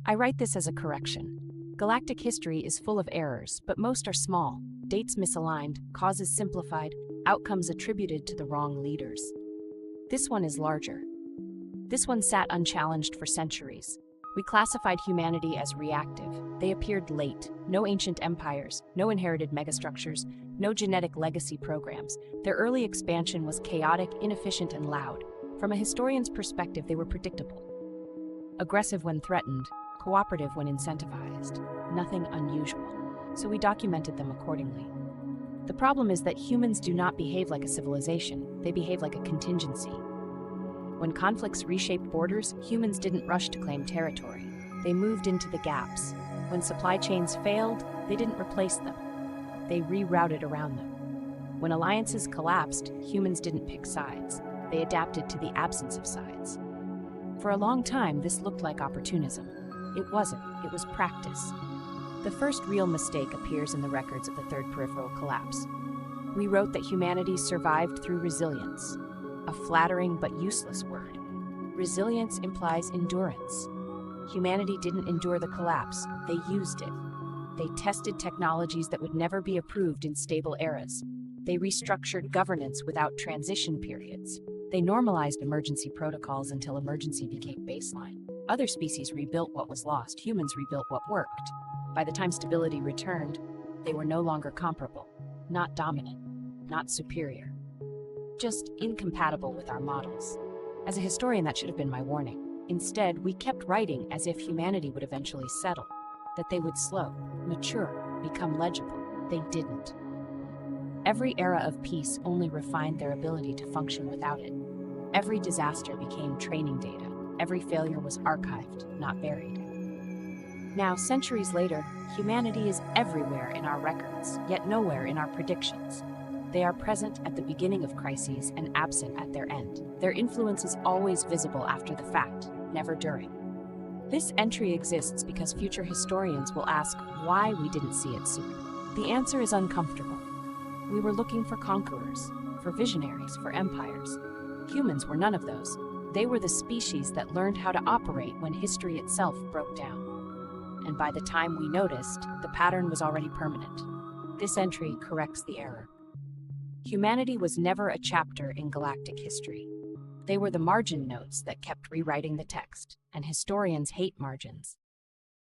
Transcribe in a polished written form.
I write this as a correction. Galactic history is full of errors, but most are small. Dates misaligned, causes simplified, outcomes attributed to the wrong leaders. This one is larger. This one sat unchallenged for centuries. We classified humanity as reactive. They appeared late. No ancient empires, no inherited megastructures, no genetic legacy programs. Their early expansion was chaotic, inefficient, and loud. From a historian's perspective, they were predictable. Aggressive when threatened, cooperative when incentivized. Nothing unusual. So we documented them accordingly. The problem is that humans do not behave like a civilization. They behave like a contingency. When conflicts reshaped borders, humans didn't rush to claim territory. They moved into the gaps. When supply chains failed, they didn't replace them. They rerouted around them. When alliances collapsed, humans didn't pick sides. They adapted to the absence of sides. For a long time, this looked like opportunism. It wasn't. It was practice. The first real mistake appears in the records of the Third Peripheral Collapse. We wrote that humanity survived through resilience, a flattering but useless word. Resilience implies endurance. Humanity didn't endure the collapse, they used it. They tested technologies that would never be approved in stable eras. They restructured governance without transition periods. They normalized emergency protocols until emergency became baseline. Other species rebuilt what was lost, humans rebuilt what worked. By the time stability returned, they were no longer comparable, not dominant, not superior. Just incompatible with our models. As a historian, that should have been my warning. Instead, we kept writing as if humanity would eventually settle, that they would slow, mature, become legible. They didn't. Every era of peace only refined their ability to function without it. Every disaster became training data. Every failure was archived, not buried. Now, centuries later, humanity is everywhere in our records, yet nowhere in our predictions. They are present at the beginning of crises and absent at their end. Their influence is always visible after the fact, never during. This entry exists because future historians will ask why we didn't see it sooner. The answer is uncomfortable. We were looking for conquerors, for visionaries, for empires. Humans were none of those. They were the species that learned how to operate when history itself broke down. And by the time we noticed, the pattern was already permanent. This entry corrects the error. Humanity was never a chapter in galactic history. They were the margin notes that kept rewriting the text, and historians hate margins.